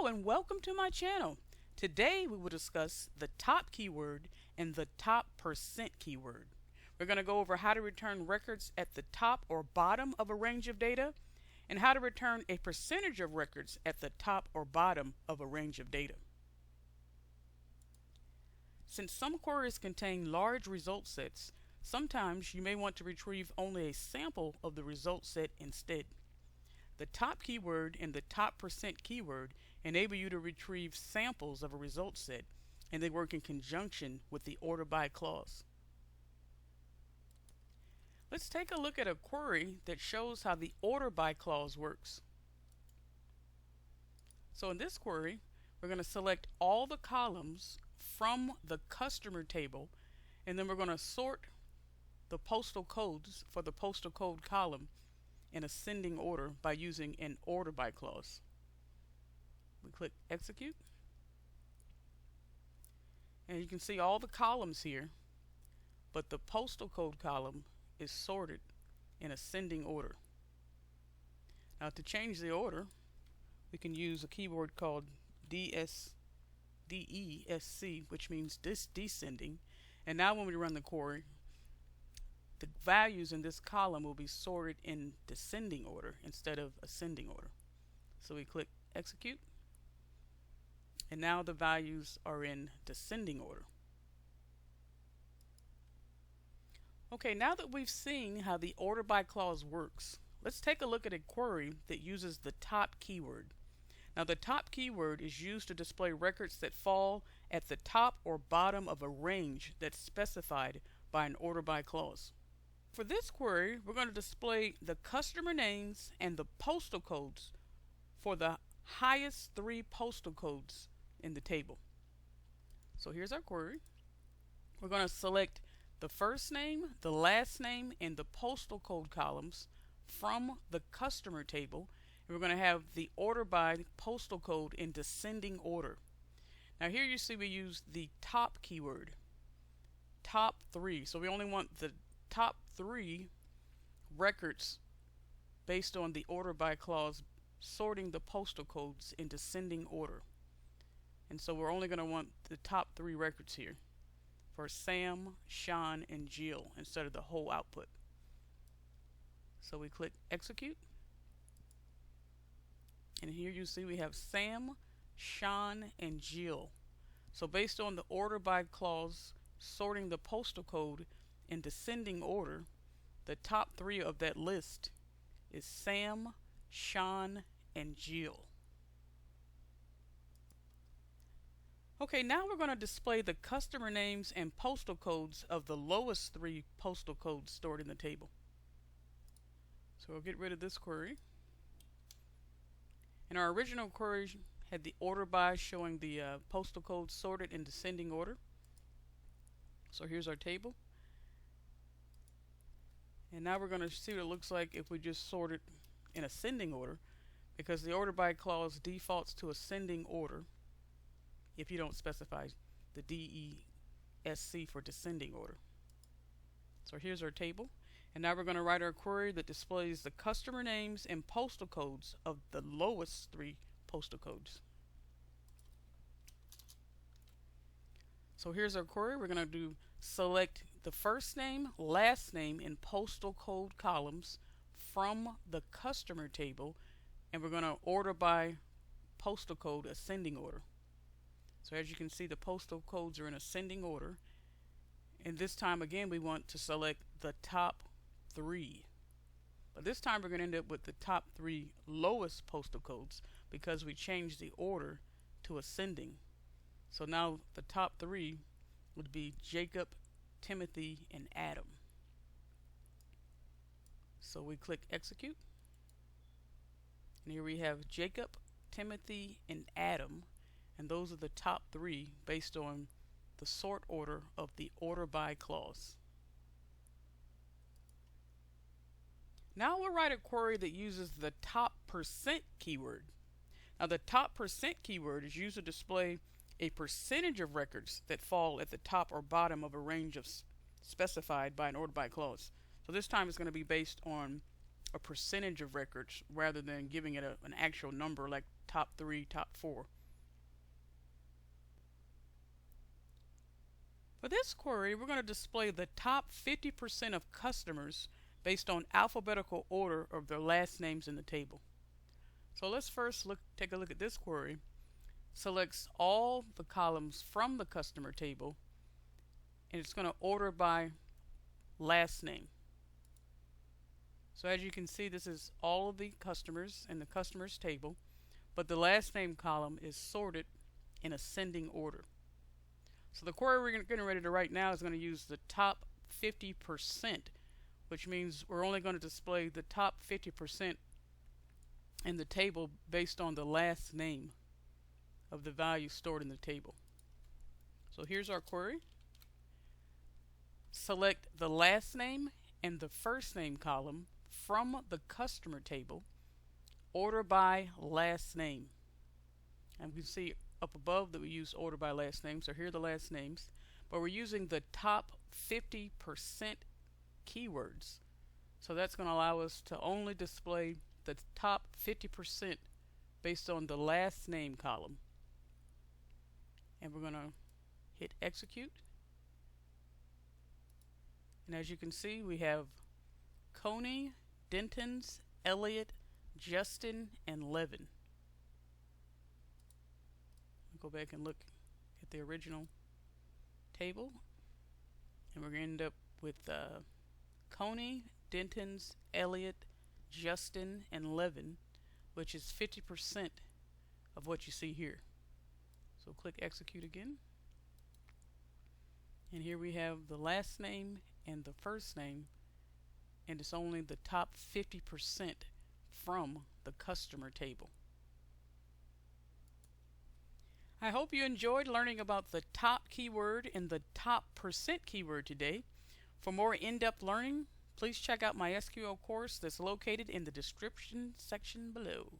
Hello and welcome to my channel. Today we will discuss the top keyword and the top percent keyword. We're going to go over how to return records at the top or bottom of a range of data and how to return a percentage of records at the top or bottom of a range of data. Since some queries contain large result sets, sometimes you may want to retrieve only a sample of the result set instead. The top keyword and the top percent keyword enable you to retrieve samples of a result set, and they work in conjunction with the order by clause. Let's take a look at a query that shows how the order by clause works. So in this query, we're going to select all the columns from the customer table, and then we're going to sort the postal codes for the postal code column in ascending order by using an order by clause. We click execute, and you can see all the columns here, but the postal code column is sorted in ascending order. Now to change the order, we can use a keyword called DESC, which means descending, and now when we run the query, the values in this column will be sorted in descending order instead of ascending order. So we click execute, and now the values are in descending order. Okay, now that we've seen how the order by clause works, let's take a look at a query that uses the top keyword. Now the top keyword is used to display records that fall at the top or bottom of a range that's specified by an order by clause. For this query, we're going to display the customer names and the postal codes for the highest three postal codes in the table. So here's our query. We're going to select the first name, the last name, and the postal code columns from the customer table, and we're going to have the order by postal code in descending order. Now here you see we use the top keyword, top three. So we only want the top three records based on the order by clause, sorting the postal codes in descending order. And so we're only going to want the top three records here for Sam, Sean, and Jill instead of the whole output. So we click execute, and here you see we have Sam, Sean, and Jill. So based on the order by clause sorting the postal code in descending order, the top three of that list is Sam, Sean, and Jill. Okay, now we're going to display the customer names and postal codes of the lowest three postal codes stored in the table. So we'll get rid of this query. And our original query had the order by showing the postal codes sorted in descending order. So here's our table. And now we're going to see what it looks like if we just sort it in ascending order, because the order by clause defaults to ascending order if you don't specify the DESC for descending order. So here's our table, and now we're going to write our query that displays the customer names and postal codes of the lowest three postal codes. So here's our query. We're going to select the first name, last name, and postal code columns from the customer table, and we're going to order by postal code ascending order. So as you can see, the postal codes are in ascending order, and this time again we want to select the top three. But this time we're going to end up with the top three lowest postal codes because we changed the order to ascending. So now the top three would be Jacob, Timothy, and Adam. So we click execute, and here we have Jacob, Timothy, and Adam, and those are the top three based on the sort order of the order by clause. Now we'll write a query that uses the top percent keyword. Now the top percent keyword is used to display a percentage of records that fall at the top or bottom of a range of specified by an order by clause. So this time it's going to be based on a percentage of records rather than giving it an actual number like top 3, top 4. For this query, we're going to display the top 50% of customers based on alphabetical order of their last names in the table. So let's first take a look at this query. Selects all the columns from the customer table, and it's going to order by last name. So as you can see, this is all of the customers in the customers table, but the last name column is sorted in ascending order. So the query we're getting ready to write now is going to use the top 50%, which means we're only going to display the top 50% in the table based on the last name of the value stored in the table. So here's our query. Select the last name and the first name column from the customer table, order by last name. And we can see up above that we use order by last name, so here are the last names, but we're using the top 50% keywords. So that's going to allow us to only display the top 50% based on the last name column. And we're going to hit execute. And as you can see, we have Coney, Denton's, Elliot, Justin, and Levin. Go back and look at the original table, and we're going to end up with Coney, Denton's, Elliot, Justin, and Levin, which is 50% of what you see here. So click execute again, and here we have the last name and the first name, and it's only the top 50% from the customer table. I hope you enjoyed learning about the top keyword and the top percent keyword today. For more in-depth learning, please check out my SQL course that's located in the description section below.